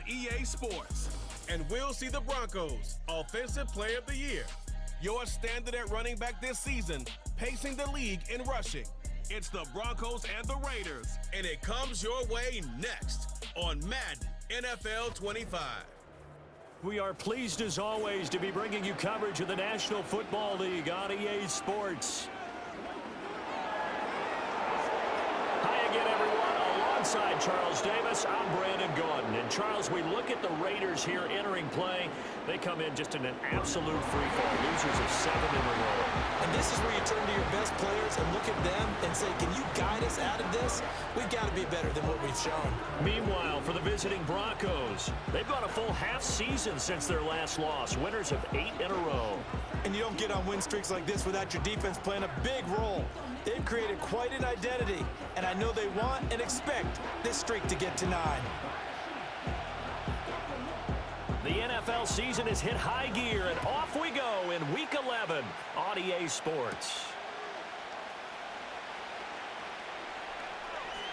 EA Sports. And we'll see the Broncos Offensive Player of the Year. Your standard at running back this season, pacing the league in rushing. It's the Broncos and the Raiders, and it comes your way next on Madden NFL 25. We are pleased as always to be bringing you coverage of the National Football League on EA Sports. Hi again, everyone. Alongside Charles Davis, I'm Brandon Gaudin. And Charles, we look at the Raiders here entering play. They come in just in an absolute free fall. Losers of 7 in a row. And this is where you turn to your best players and look at them and say, can you guide us out of this? We've got to be better than what we've shown. Meanwhile, for the visiting Broncos, they've gone a full half season since their last loss. Winners of 8 in a row. And you don't get on win streaks like this without your defense playing a big role. They've created quite an identity, and I know they want and expect this streak to get to 9. The NFL season has hit high gear, and off we go in Week 11 on EA Sports.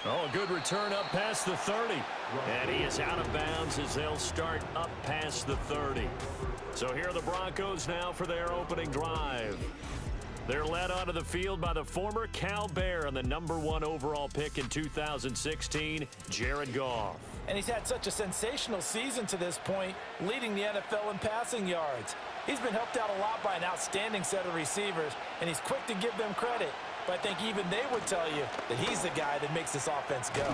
Oh, a good return up past the 30. And he is out of bounds as they'll start up past the 30. So here are the Broncos now for their opening drive. They're led onto the field by the former Cal Bear and the #1 overall pick in 2016, Jared Goff. And he's had such a sensational season to this point, leading the NFL in passing yards. He's been helped out a lot by an outstanding set of receivers, and he's quick to give them credit. But I think even they would tell you that he's the guy that makes this offense go.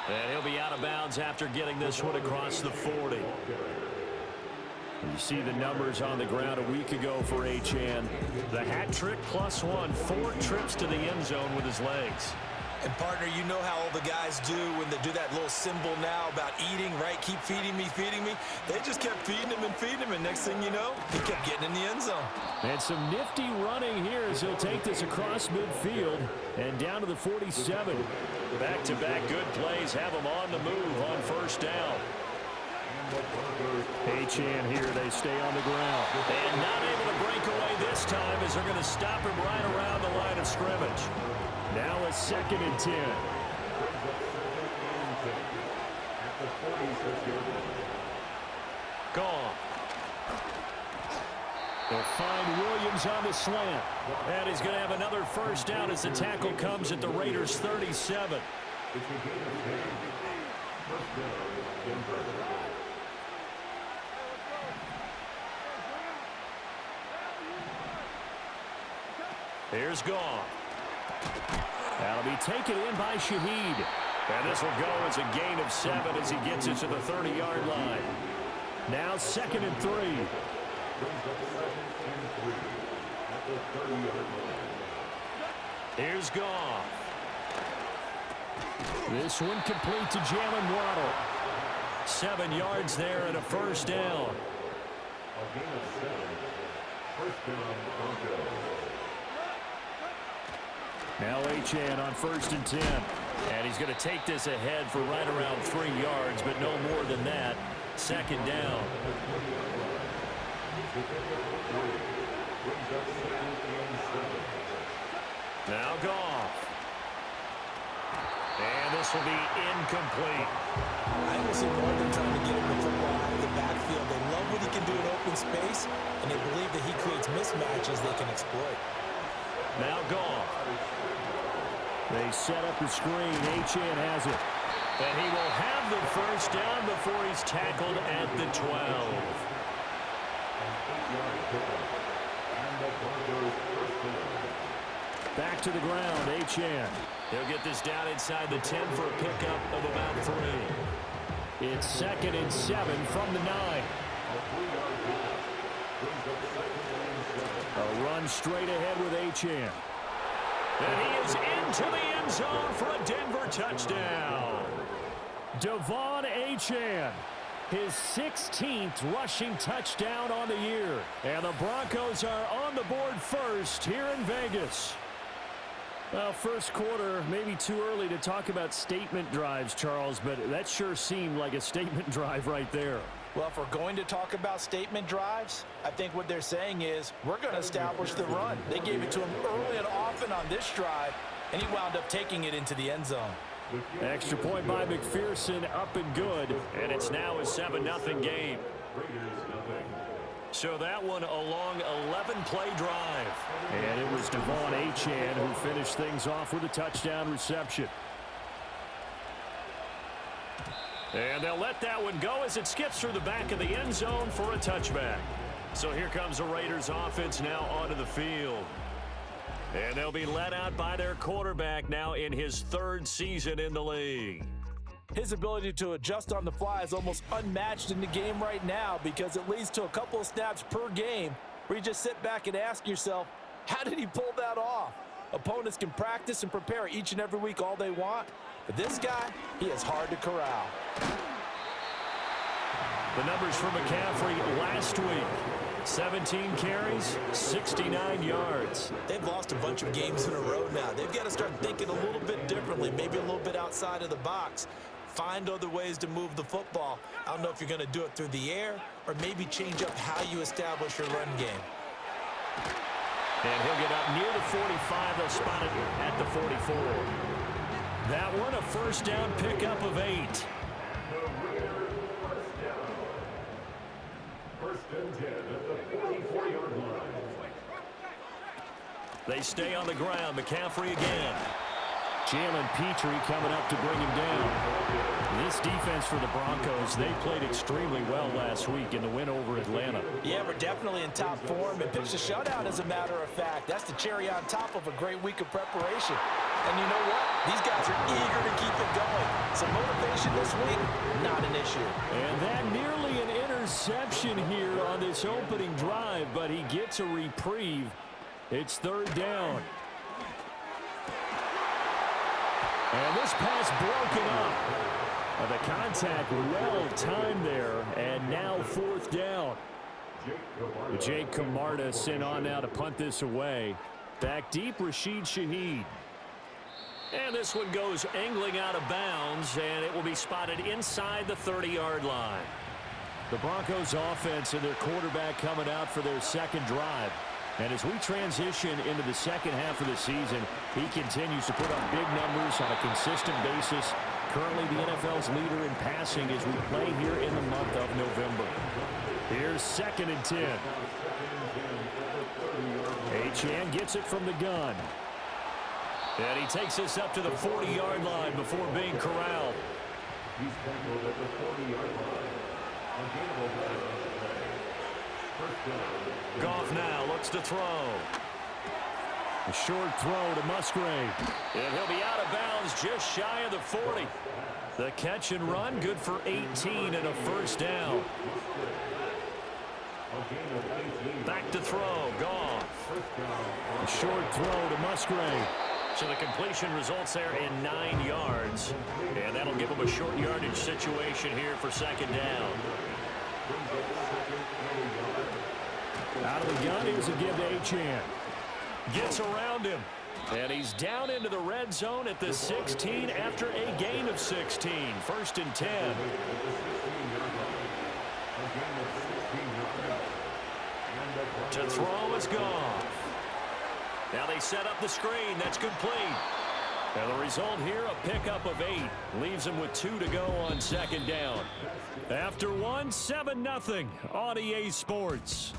And he'll be out of bounds after getting this one across the 40. You see the numbers on the ground a week ago for Achane. The hat trick +1, 4 trips to the end zone with his legs. And, partner, you know how all the guys do when they do that little symbol now about eating, right? Keep feeding me, feeding me. They just kept feeding him and feeding him, and next thing you know, he kept getting in the end zone. And some nifty running here as he'll take this across midfield and down to the 47. Back-to-back good plays have him on the move on first down. Achane here, they stay on the ground. And not able to break away this time as they're going to stop him right around the line of scrimmage. Now a 2nd and 10. Gone. They'll find Williams on the slant. And he's going to have another first down as the tackle comes at the Raiders' 37. Here's Goff. That'll be taken in by Shaheed. And this will go as a gain of 7 as he gets it to the 30-yard line. Now 2nd and 3. Here's Goff. This one complete to Jalen Waddle. 7 yards there and a first down. Now Achane on 1st and 10. And he's going to take this ahead for right around 3 yards, but no more than that. 2nd down. Now Goff. And this will be incomplete. I don't see more than trying to get him the football out of the backfield. They love what he can do in open space, and they believe that he creates mismatches they can exploit. Now Goff. They set up the screen. Achane has it. And he will have the first down before he's tackled at the 12. Back to the ground, Achane. He'll get this down inside the 10 for a pickup of about 3. It's 2nd and 7 from the 9. A run straight ahead with Achane. And he is into the end zone for a Denver touchdown. Devon Achane, his 16th rushing touchdown on the year. And the Broncos are on the board first here in Vegas. Well, first quarter, maybe too early to talk about statement drives, Charles, but that sure seemed like a statement drive right there. Well, if we're going to talk about statement drives, I think what they're saying is we're going to establish the run. They gave it to him early and often on this drive, and he wound up taking it into the end zone. Extra point by McPherson, up and good. And it's now a 7-0 game. So that one a long 11-play drive. And it was Devon Achane who finished things off with a touchdown reception. And they'll let that one go as it skips through the back of the end zone for a touchback. So here comes the Raiders offense now onto the field. And they'll be led out by their quarterback now in his 3rd season in the league. His ability to adjust on the fly is almost unmatched in the game right now because it leads to a couple of snaps per game where you just sit back and ask yourself, how did he pull that off? Opponents can practice and prepare each and every week all they want, but this guy, he is hard to corral. The numbers for McCaffrey last week. 17 carries, 69 yards. They've lost a bunch of games in a row now. They've got to start thinking a little bit differently, maybe a little bit outside of the box. Find other ways to move the football. I don't know if you're going to do it through the air or maybe change up how you establish your run game. And he'll get up near the 45. They'll spot it at the 44. That one, a first down pickup of 8. First and 10 at the 44-yard line. They stay on the ground. McCaffrey again. Jalen Petrie coming up to bring him down. This defense for the Broncos, they played extremely well last week in the win over Atlanta. Yeah, we're definitely in top form and pitched a shutout, as a matter of fact. That's the cherry on top of a great week of preparation. And you know what? These guys are eager to keep it going. Some motivation this week, not an issue. And that nearly an interception here on this opening drive, but he gets a reprieve. It's 3rd down. And this pass broken up. The contact well timed there, and now 4th down. Jake Camarda sent on now to punt this away. Back deep, Rashid Shaheed. And this one goes angling out of bounds, and it will be spotted inside the 30-yard line. The Broncos offense and their quarterback coming out for their 2nd drive. And as we transition into the 2nd half of the season, he continues to put up big numbers on a consistent basis. Currently the NFL's leader in passing as we play here in the month of November. Here's 2nd and 10. Achane gets it from the gun. And he takes us up to the 40-yard line before being corralled. He's tackled at the 40-yard line. Goff now looks to throw. A short throw to Musgrave. And he'll be out of bounds just shy of the 40. The catch and run good for 18 and a first down. Back to throw. Goff. A short throw to Musgrave. So the completion results there in 9 yards. And that'll give him a short yardage situation here for 2nd down. Out of the gun, here's a give to Achane. Gets around him. And he's down into the red zone at the 16 after a gain of 16. 1st and 10. To throw is Goff. Now they set up the screen. That's complete. And the result here, a pickup of 8. Leaves him with 2 to go on 2nd down. After one, 7-0 on EA Sports.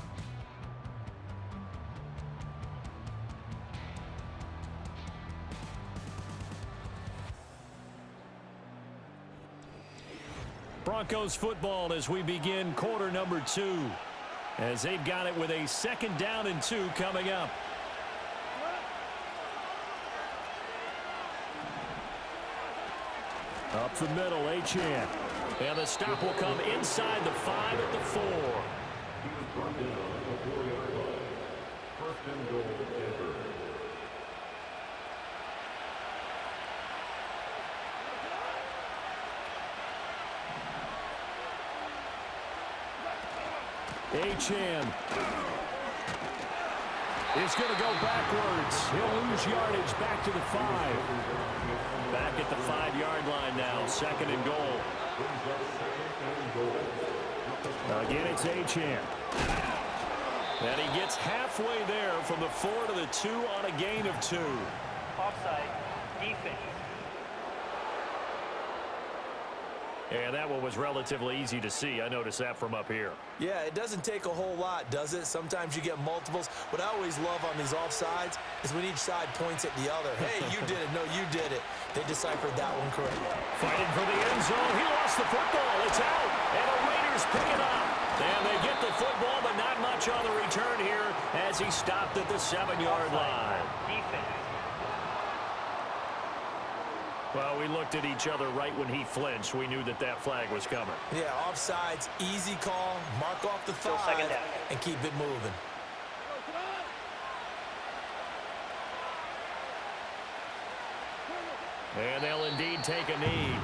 Broncos football as we begin quarter number 2. As they've got it with a 2nd down and 2 coming up. Up the middle, Achane. And the stop will come inside the 5 at the 4. He was brought down at the 4-yard line. 1st and goal, Denver. Achane is going to go backwards. He'll lose yardage back to the 5. Back at the 5-yard line now. 2nd and goal. Again, it's Achane. And he gets halfway there from the 4 to the 2 on a gain of 2. Offside. Defense. And that one was relatively easy to see. I noticed that from up here. Yeah, it doesn't take a whole lot, does it? Sometimes you get multiples. What I always love on these offsides is when each side points at the other. Hey, you did it. No, you did it. They deciphered that one correctly. Fighting for the end zone. He lost the football. It's out. And the Raiders pick it up. And they get the football, but not much on the return here as he stopped at the 7-yard line. Defense. Well, we looked at each other right when he flinched. We knew that that flag was coming. Yeah, offsides, easy call, mark off the 5, second down. and keep it moving. And they'll indeed take a knee.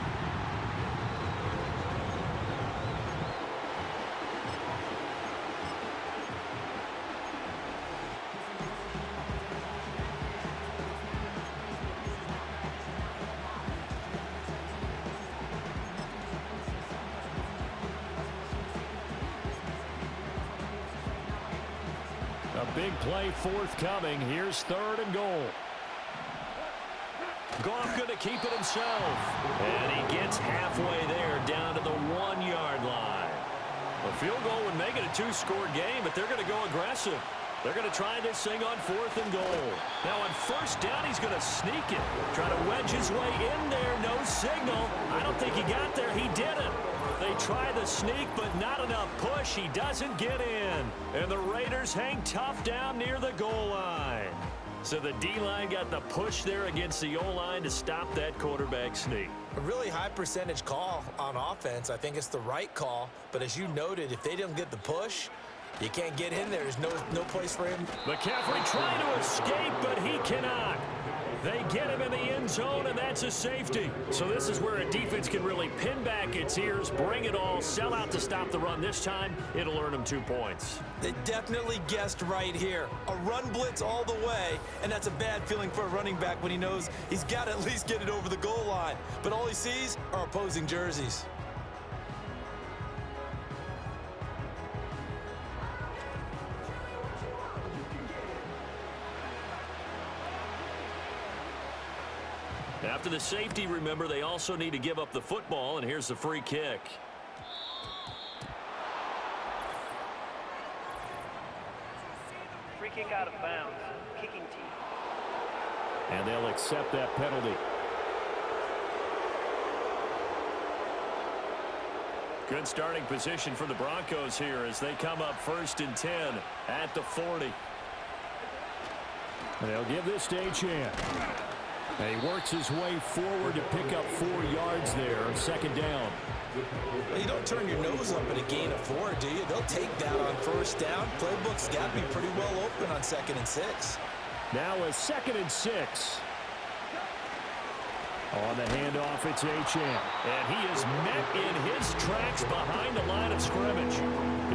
A big play forthcoming. Here's 3rd and goal. Goff going to keep it himself. And he gets halfway there down to the 1-yard line. A field goal would make it a 2-score game, but they're going to go aggressive. They're going to try this thing on 4th and goal. Now on 1st down, he's going to sneak it. Try to wedge his way in there. No signal. I don't think he got there. He didn't. They try the sneak, but not enough push. He doesn't get in. And the Raiders hang tough down near the goal line. So the D-line got the push there against the O-line to stop that quarterback sneak. A really high percentage call on offense. I think it's the right call. But as you noted, if they didn't get the push, you can't get in there. There's no place for him. McCaffrey trying to escape, but he cannot. They get him in the end zone, and that's a safety. So this is where a defense can really pin back its ears, bring it all, sell out to stop the run. This time, it'll earn them 2 points. They definitely guessed right here. A run blitz all the way, and that's a bad feeling for a running back when he knows he's got to at least get it over the goal line. But all he sees are opposing jerseys. After the safety, remember, they also need to give up the football, and here's the free kick. Free kick out of bounds. Kicking team. And they'll accept that penalty. Good starting position for the Broncos here as they come up 1st and 10 at the 40. They'll give this to Achane. And he works his way forward to pick up 4 yards there, 2nd down. Well, you don't turn your nose up at a gain of 4, do you? They'll take that on 1st down. Playbook's got to be pretty well open on 2nd and 6. Now a 2nd and 6. On the handoff, it's Achane. And he is met in his tracks behind the line of scrimmage.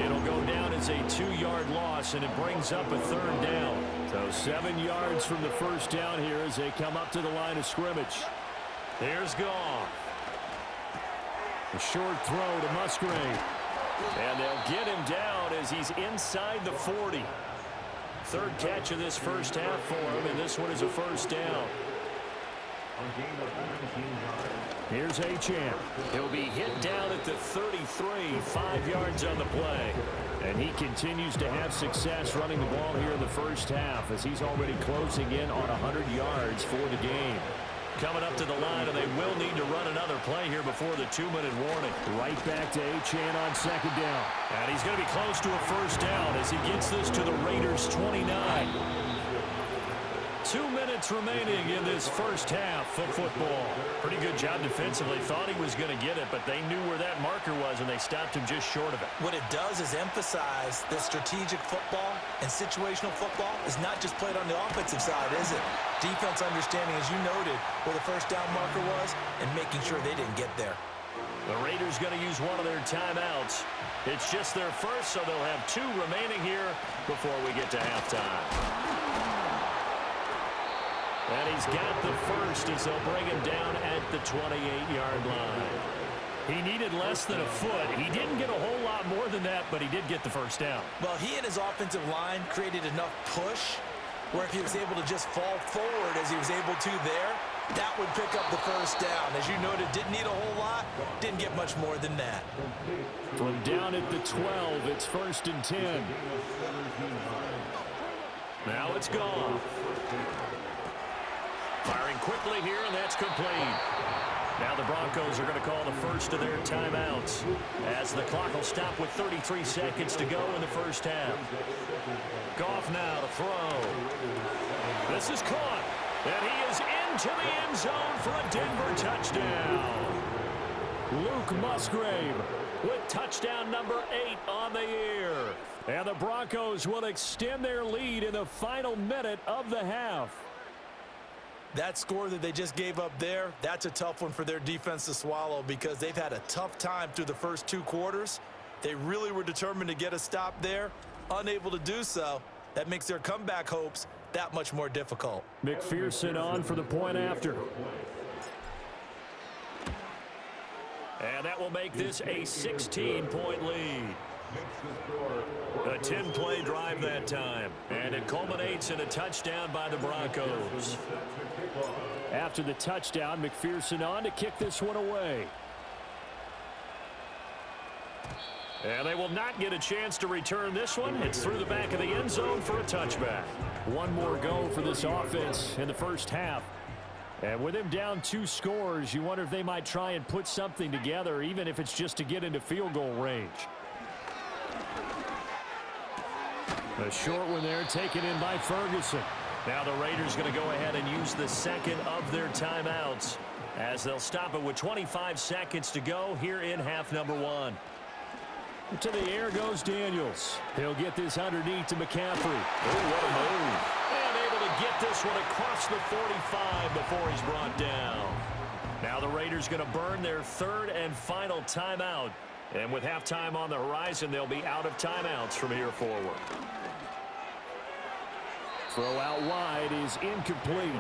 It'll go down as a 2-yard loss, and it brings up a 3rd down. So 7 yards from the 1st down here as they come up to the line of scrimmage. Here's Goff. A short throw to Musgrave. And they'll get him down as he's inside the 40. 3rd catch of this first half for him, and this one is a 1st down. Here's Achane. He'll be hit down at the 33, 5 yards on the play. And he continues to have success running the ball here in the first half as he's already closing in on 100 yards for the game. Coming up to the line, and they will need to run another play here before the 2-minute warning. Right back to Achane on 2nd down. And he's going to be close to a 1st down as he gets this to the Raiders' 29. 2 minutes remaining in this first half of football. Pretty good job defensively. Thought he was going to get it, but they knew where that marker was, and they stopped him just short of it. What it does is emphasize that strategic football and situational football is not just played on the offensive side, is it? Defense understanding, as you noted, where the 1st down marker was and making sure they didn't get there. The Raiders going to use one of their timeouts. It's just their first, so they'll have 2 remaining here before we get to halftime. And he's got the first as they'll bring him down at the 28-yard line. He needed less than a foot. He didn't get a whole lot more than that, but he did get the 1st down. Well, he and his offensive line created enough push where if he was able to just fall forward as he was able to there, That would pick up the first down. As you noted, didn't need a whole lot, didn't get much more than that. From down at the 12, it's 1st and 10. Now it's gone. Firing quickly here, and that's complete. Now the Broncos are going to call the first of their timeouts as the clock will stop with 33 seconds to go in the first half. Goff now to throw. This is caught, and he is into the end zone for a Denver touchdown. Luke Musgrave with touchdown number 8 on the year. And the Broncos will extend their lead in the final minute of the half. That score that they just gave up there, that's a tough one for their defense to swallow because they've had a tough time through the first 2 quarters. They really were determined to get a stop there, unable to do so. That makes their comeback hopes that much more difficult. McPherson on for the point after. And that will make this a 16-point lead. A 10-play drive that time. And it culminates in a touchdown by the Broncos. After the touchdown, McPherson on to kick this one away. And they will not get a chance to return this one. It's through the back of the end zone for a touchback. One more go for this offense in the first half. And with him down 2 scores, you wonder if they might try and put something together, even if it's just to get into field goal range. A short one there taken in by Ferguson. Now the Raiders going to go ahead and use the second of their timeouts as they'll stop it with 25 seconds to go here in half number 1. To the air goes Daniels. He'll get this underneath to McCaffrey. Oh, what a move. And able to get this one across the 45 before he's brought down. Now the Raiders going to burn their 3rd and final timeout. And with halftime on the horizon, they'll be out of timeouts from here forward. Throw out wide is incomplete.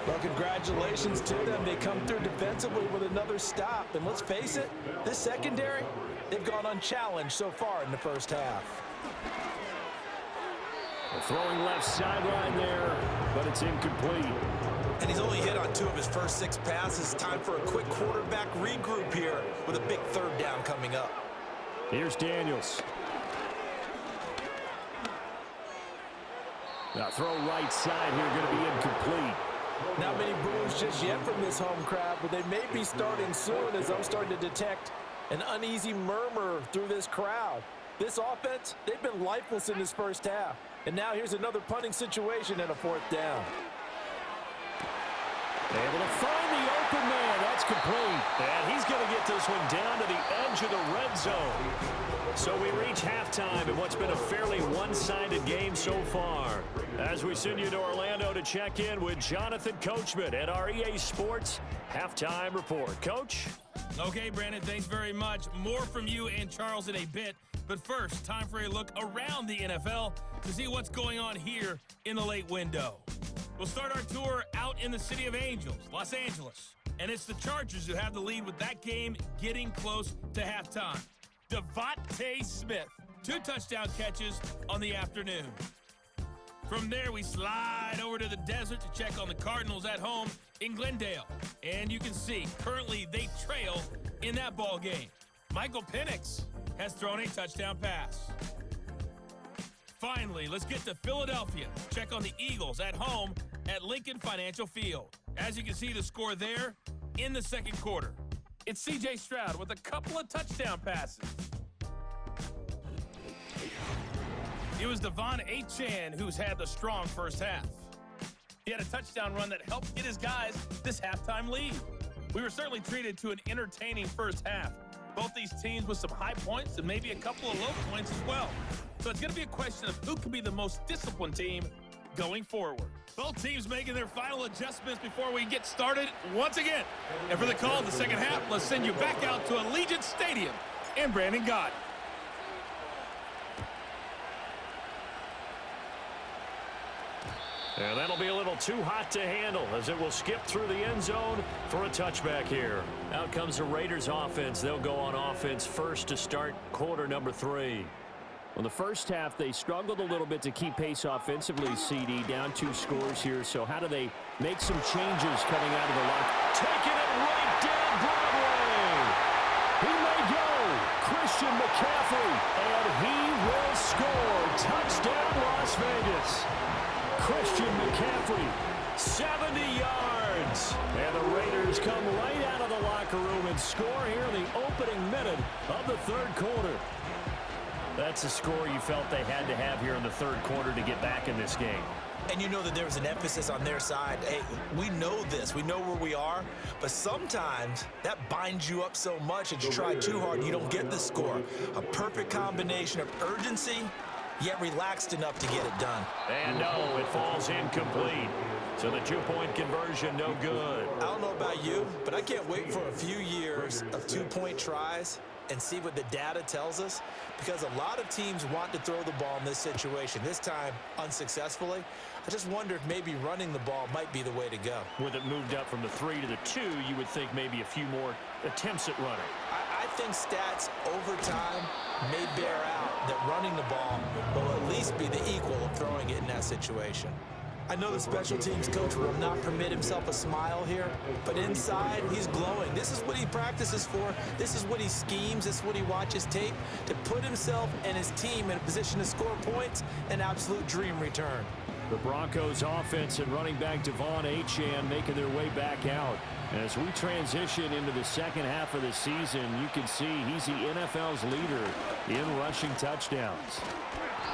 Well, congratulations to them. They come through defensively with another stop. And let's face it, this secondary, they've gone unchallenged so far in the first half. Throwing left sideline there, but it's incomplete. And he's only hit on 2 of his first 6 passes. Time for a quick quarterback regroup here with a big 3rd down coming up. Here's Daniels. Now throw right side here, going to be incomplete. Not many boos just yet from this home crowd, but they may be starting soon as I'm starting to detect an uneasy murmur through this crowd. This offense, they've been lifeless in this first half. And now here's another punting situation and a 4th down. Able to find the open man. That's complete. And he's going to get this one down to the edge of the red zone. So we reach halftime in what's been a fairly one-sided game so far. As we send you to Orlando to check in with Jonathan Coachman at our EA Sports Halftime Report. Coach? Okay, Brandon, thanks very much. More from you and Charles in a bit. But first, time for a look around the NFL to see what's going on here in the late window. We'll start our tour out in the City of Angels, Los Angeles. And it's the Chargers who have the lead with that game getting close to halftime. Devontae Smith, 2 touchdown catches on the afternoon. From there, we slide over to the desert to check on the Cardinals at home in Glendale. And you can see, currently they trail in that ball game. Michael Penix has thrown a touchdown pass. Finally, let's get to Philadelphia. Check on the Eagles at home at Lincoln Financial Field. As you can see the score there in the second quarter. It's C.J. Stroud with a couple of touchdown passes. It was Devon Achane who's had the strong first half. He had a touchdown run that helped get his guys this halftime lead. We were certainly treated to an entertaining first half. Both these teams with some high points and maybe a couple of low points as well. So it's going to be a question of who can be the most disciplined team going forward. Both teams making their final adjustments before we get started once again. And for the call in the second half, let's send you back out to Allegiant Stadium in Brandon Gott. And that'll be a little too hot to handle as it will skip through the end zone for a touchback here. Out comes the Raiders offense. They'll go on offense first to start quarter number 3. Well, the first half, they struggled a little bit to keep pace offensively, CD, down 2 scores here. So how do they make some changes coming out of the lock? Taking it right down Broadway. He may go. Christian McCaffrey, and he will score. Touchdown, Las Vegas. Christian McCaffrey, 70 yards. And the Raiders come right out of the locker room and score here in the opening minute of the third quarter. That's a score you felt they had to have here in the third quarter to get back in this game. And you know that there was an emphasis on their side. Hey, we know this. We know where we are. But sometimes that binds you up so much that you try too hard and you don't get the score. A perfect combination of urgency, yet relaxed enough to get it done. And no, it falls incomplete. So the 2-point conversion, no good. I don't know about you, but I can't wait for a few years of 2-point tries and see what the data tells us, because a lot of teams want to throw the ball in this situation, this time unsuccessfully. I just wonder if maybe running the ball might be the way to go. With it moved up from the 3 to the 2, you would think maybe a few more attempts at running. I think stats over time may bear out that running the ball will at least be the equal of throwing it in that situation. I know the special teams coach will not permit himself a smile here, but inside, he's glowing. This is what he practices for. This is what he schemes. This is what he watches tape to put himself and his team in a position to score points. An absolute dream return. The Broncos offense and running back Devon Achane making their way back out. As we transition into the second half of the season, you can see he's the NFL's leader in rushing touchdowns.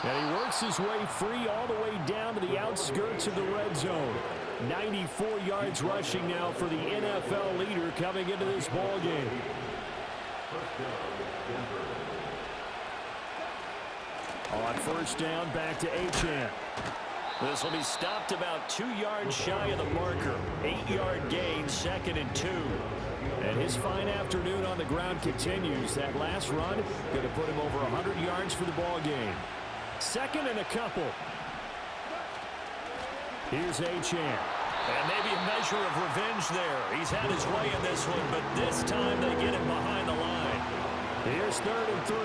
And he works his way free all the way down to the outskirts of the red zone. 94 yards rushing now for the NFL leader coming into this ball game. On first down, back to Achane. This will be stopped about 2 yards shy of the marker. 8-yard gain, 2nd and 2. And his fine afternoon on the ground continues. That last run going to put him over 100 yards for the ball game. 2nd and a couple. Here's Achane. And maybe a measure of revenge there. He's had his way in this one, but this time they get him behind the line. Here's 3rd and 3.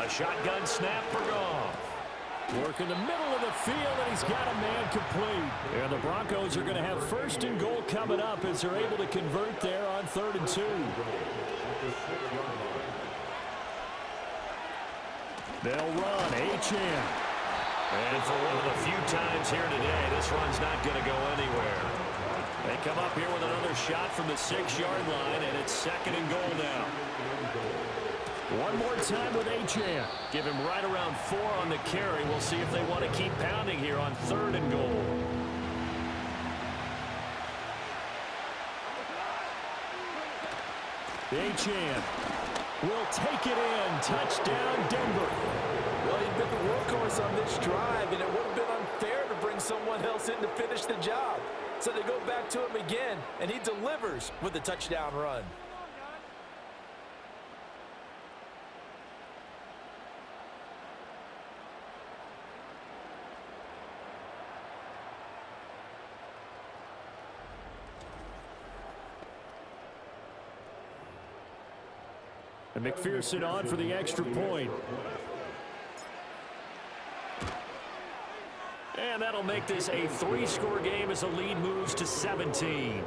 A shotgun snap for Goff. Work in the middle of the field, and he's got a man complete. And the Broncos are going to have 1st and goal coming up as they're able to convert there on 3rd and 2. They'll run, Achane. And for one of the few times here today, this run's not going to go anywhere. They come up here with another shot from the 6-yard line, and it's 2nd and goal now. One more time with Achane. Give him right around 4 on the carry. We'll see if they want to keep pounding here on 3rd and goal. Achane will take it in. Touchdown, Denver. Well, he'd been the workhorse on this drive, and it would have been unfair to bring someone else in to finish the job. So they go back to him again, and he delivers with the touchdown run. And McPherson on for the extra point. And that'll make this a 3-score game as the lead moves to 17.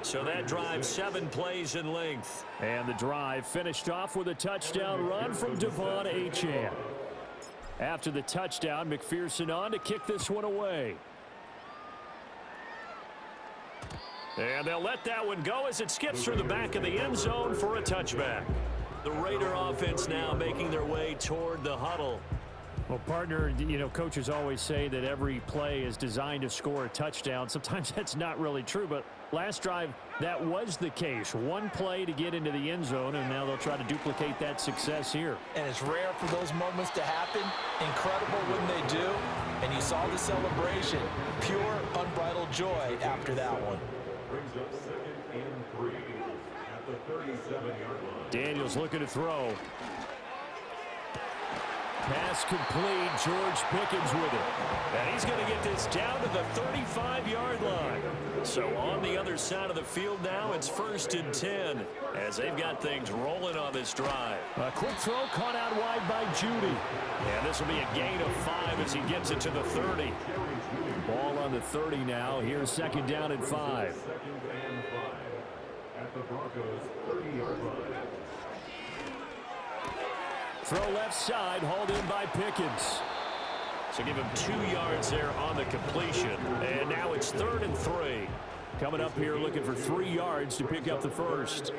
So that drive 7 plays in length. And the drive finished off with a touchdown run from Devon Achane. After the touchdown, McPherson on to kick this one away. And they'll let that one go as it skips through the back of the end zone for a touchback. The Raider offense now making their way toward the huddle. Well, partner, you know, coaches always say that every play is designed to score a touchdown. Sometimes that's not really true, but last drive, that was the case. One play to get into the end zone, and now they'll try to duplicate that success here. And it's rare for those moments to happen. Incredible when they do. And you saw the celebration. Pure, unbridled joy after that one. Brings up 2nd and 3 at the 37-yard line. Daniels looking to throw. Pass complete. George Pickens with it. And he's going to get this down to the 35-yard line. So on the other side of the field now, it's 1st and 10 as they've got things rolling on this drive. A quick throw caught out wide by Judy. And this will be a gain of 5 as he gets it to the 30. Ball on the 30 now. Here's 2nd down and 5. 2nd and 5 at the Broncos 30-yard line. Throw left side, hauled in by Pickens. So give him 2 yards there on the completion. And now it's 3rd and 3. Coming up here looking for 3 yards to pick up the first.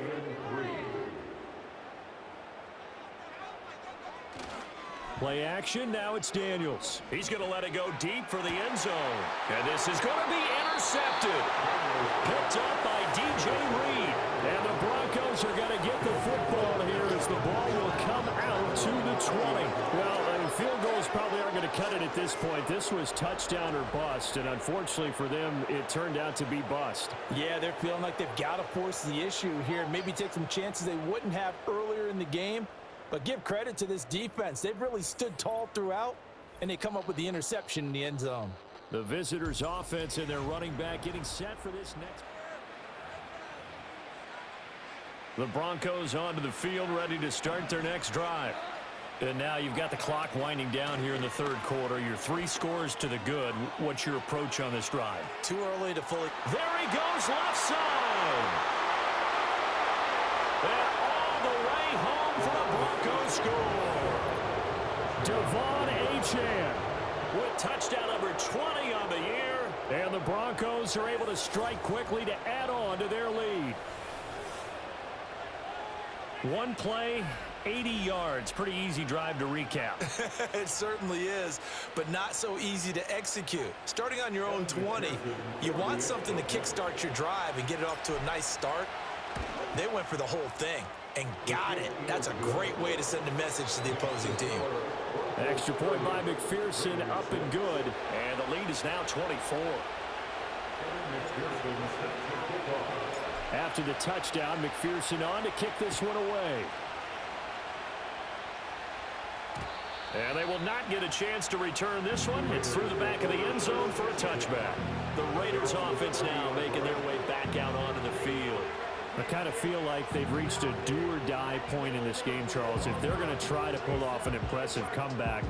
Play action, now it's Daniels. He's going to let it go deep for the end zone. And this is going to be intercepted. Picked up by DJ Reed. And the Broncos are going to get the football here as the ball will come out to the 20. Well, field goals probably aren't going to cut it at this point. This was touchdown or bust, and unfortunately for them, it turned out to be bust. Yeah, they're feeling like they've got to force the issue here. Maybe take some chances they wouldn't have earlier in the game. But give credit to this defense. They've really stood tall throughout, and they come up with the interception in the end zone. The visitors' offense and their running back getting set for this next. The Broncos onto the field, ready to start their next drive. And now you've got the clock winding down here in the 3rd quarter. You're 3 scores to the good. What's your approach on this drive? Too early to fully. There he goes, left side. And all the way home for the Broncos score. Devon Achane with touchdown number 20 on the year. And the Broncos are able to strike quickly to add on to their lead. One play, 80 yards. Pretty easy drive to recap. It certainly is, but not so easy to execute. Starting on your own 20, you want something to kickstart your drive and get it off to a nice start. They went for the whole thing and got it. That's a great way to send a message to the opposing team. Extra point by McPherson, up and good. And the lead is now 24. After the touchdown, McPherson on to kick this one away. And they will not get a chance to return this one. It's through the back of the end zone for a touchback. The Raiders offense now making their way back out onto the field. I kind of feel like they've reached a do-or-die point in this game, Charles. If they're going to try to pull off an impressive comeback,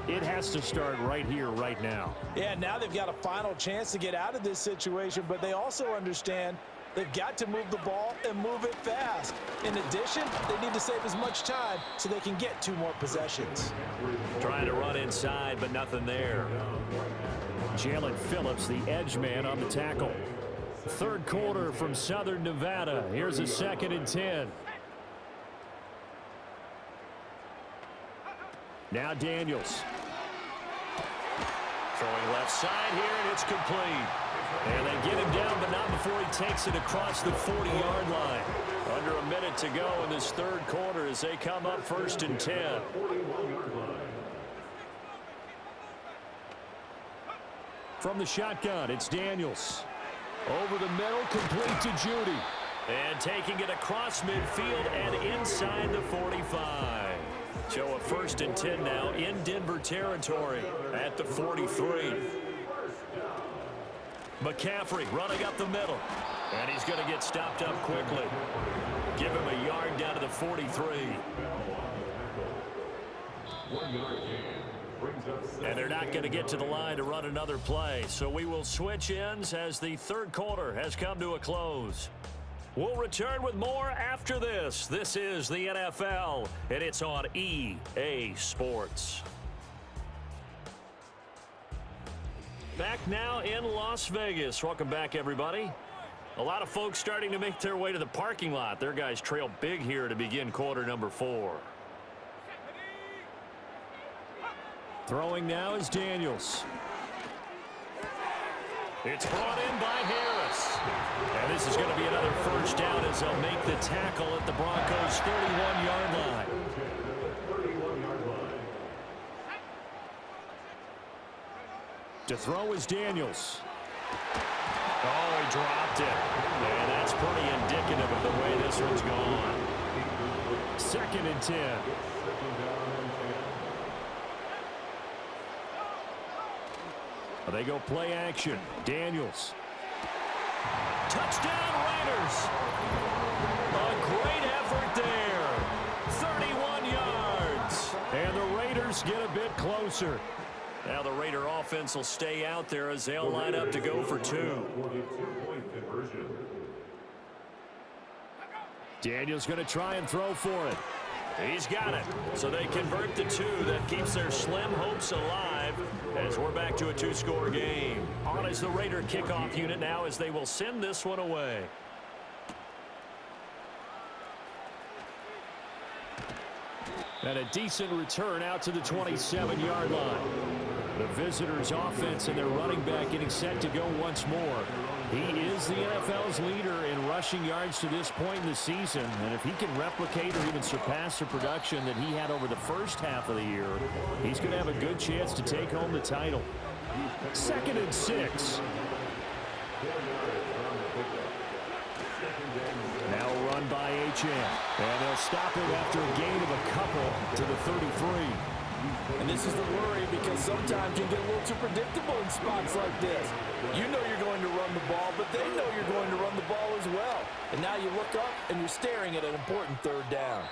it has to start right here, right now. Yeah, now they've got a final chance to get out of this situation, but they also understand they've got to move the ball and move it fast. In addition, they need to save as much time so they can get 2 more possessions. Trying to run inside, but nothing there. Jalen Phillips, the edge man, on the tackle. 3rd quarter from Southern Nevada. Here's a 2nd and 10. Now Daniels. Throwing left side here, and it's complete. And they get him down, but not before he takes it across the 40-yard line. Under a minute to go in this 3rd quarter as they come up 1st and 10. From the shotgun, it's Daniels. Over the middle, complete to Judy. And taking it across midfield and inside the 45. So a 1st and 10 now in Denver territory at the 43. McCaffrey running up the middle. And he's going to get stopped up quickly. Give him a yard down to the 43. And they're not going to get to the line to run another play. So we will switch ends as the 3rd quarter has come to a close. We'll return with more after this. This is the NFL, and it's on EA Sports. Back now in Las Vegas. Welcome back, everybody. A lot of folks starting to make their way to the parking lot. Their guys trail big here to begin quarter number 4. Throwing now is Daniels. It's brought in by Harris. And this is going to be another 1st down as they'll make the tackle at the Broncos' 31-yard line. To throw is Daniels. Oh, he dropped it. And that's pretty indicative of the way this one's gone. 2nd and 10. They go play action. Daniels. Touchdown Raiders. A great effort there. 31 yards. And the Raiders get a bit closer. Now the Raider offense will stay out there as they'll line up to go for 2. Daniels going to try and throw for it. He's got it. So they convert the 2. That keeps their slim hopes alive as we're back to a 2-score game. On is the Raider kickoff unit now as they will send this one away. And a decent return out to the 27-yard line. The visitors' offense and their running back getting set to go once more. He is the NFL's leader in rushing yards to this point in the season. And if he can replicate or even surpass the production that he had over the first half of the year, he's going to have a good chance to take home the title. 2nd and 6. Now run by H.M. And they'll stop it after a gain of a couple to the 33. And this is the worry because sometimes you get a little too predictable in spots like this. You know you're going to run the ball, but they know you're going to run the ball as well. And now you look up and you're staring at an important 3rd down.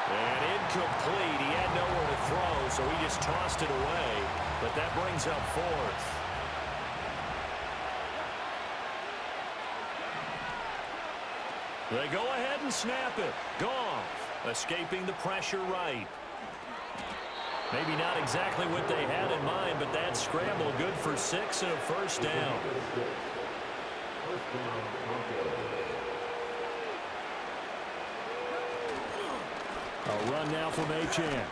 And incomplete. He had nowhere to throw, so he just tossed it away. But that brings up 4th. They go ahead and snap it. Goff escaping the pressure right. Maybe not exactly what they had in mind, but that scramble good for 6 and a 1st down. A run now from H.M.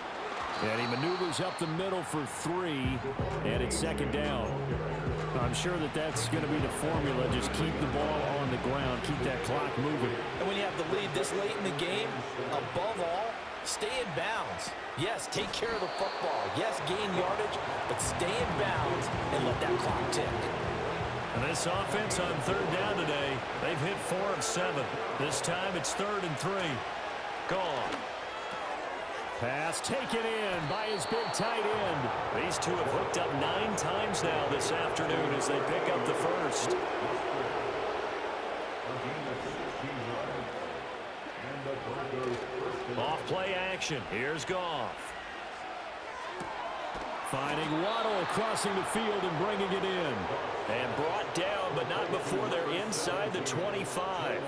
And he maneuvers up the middle for 3, and it's 2nd down. I'm sure that that's going to be the formula. Just keep the ball on the ground, keep that clock moving. And when you have the lead this late in the game, above all, stay in bounds. Yes, take care of the football. Yes, gain yardage, but stay in bounds and let that clock tick. And this offense on 3rd down today, they've hit 4 of 7. This time it's 3rd and 3. Gone. Pass taken in by his big tight end. These two have hooked up 9 times now this afternoon as they pick up the first. Off play action. Here's Goff. Finding Waddle crossing the field and bringing it in. And brought down, but not before they're inside the 25.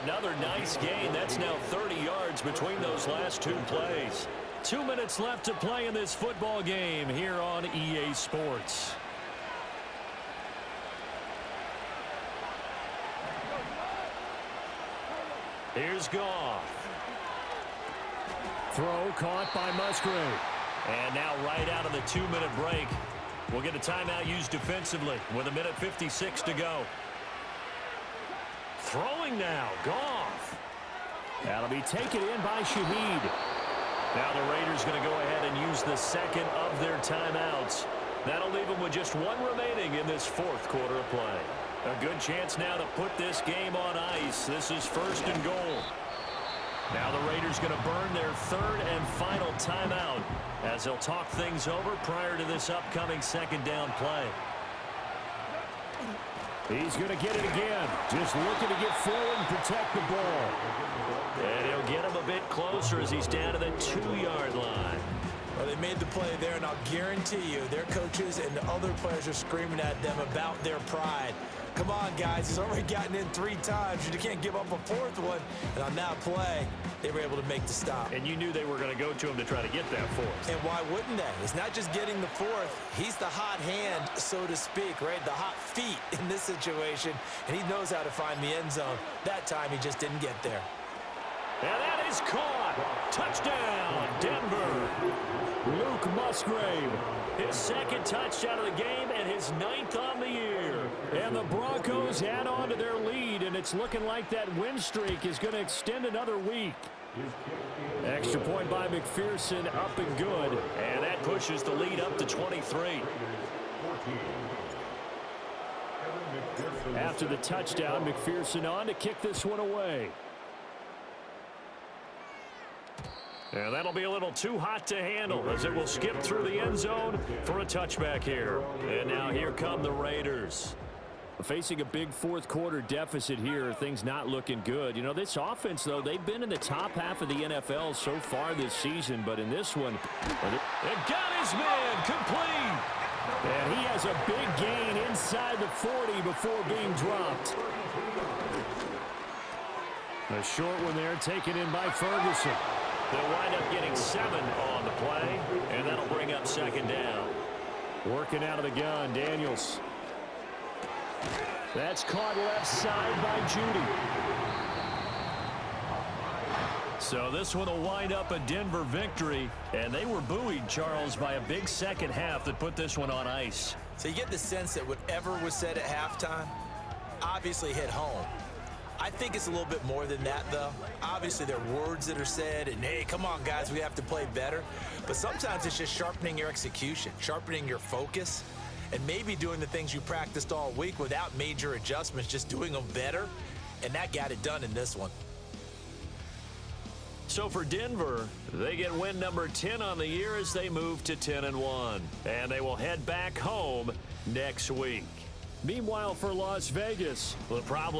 Another nice gain. That's now 30 yards between those last 2 plays. 2 minutes left to play in this football game here on EA Sports. Here's Goff. Throw caught by Musgrave. And now right out of the 2-minute break, we'll get a timeout used defensively with 1:56 to go. Throwing now, Goff. That'll be taken in by Shaheed. Now the Raiders going to go ahead and use the 2nd of their timeouts. That'll leave them with just 1 remaining in this 4th quarter of play. A good chance now to put this game on ice. This is 1st and goal. Now the Raiders going to burn their 3rd and final timeout as they'll talk things over prior to this upcoming 2nd down play. He's going to get it again. Just looking to get forward and protect the ball. And he'll get him a bit closer as he's down to the 2-yard line. Well, they made the play there, and I'll guarantee you their coaches and the other players are screaming at them about their pride. Come on, guys. He's already gotten in 3 times. You can't give up a 4th one. And on that play, they were able to make the stop. And you knew they were going to go to him to try to get that 4th. And why wouldn't they? It's not just getting the 4th. He's the hot hand, so to speak, right? The hot feet in this situation. And he knows how to find the end zone. That time, he just didn't get there. And that is caught. Touchdown, Denver. Luke Musgrave, his 2nd touchdown of the game and his 9th on the year. And the Broncos add on to their lead, and it's looking like that win streak is going to extend another week. Extra point by McPherson, up and good. And that pushes the lead up to 23. After the touchdown, McPherson on to kick this one away. And that'll be a little too hot to handle as it will skip through the end zone for a touchback here. And now here come the Raiders. Facing a big fourth quarter deficit here, things not looking good. You know, this offense, though, they've been in the top half of the NFL so far this season, but in this one, it got his man complete. And he has a big gain inside the 40 before being dropped. A short one there taken in by Ferguson. They'll wind up getting 7 on the play, and that'll bring up second down. Working out of the gun, Daniels. That's caught left side by Judy. So this one will wind up a Denver victory, and they were buoyed, Charles, by a big second half that put this one on ice. So you get the sense that whatever was said at halftime obviously hit home. I think it's a little bit more than that, though. Obviously, there are words that are said, and, hey, come on, guys, we have to play better. But sometimes it's just sharpening your execution, sharpening your focus, and maybe doing the things you practiced all week without major adjustments, just doing them better, and that got it done in this one. So for Denver, they get win number 10 on the year as they move to 10-1, and they will head back home next week. Meanwhile, for Las Vegas, the problem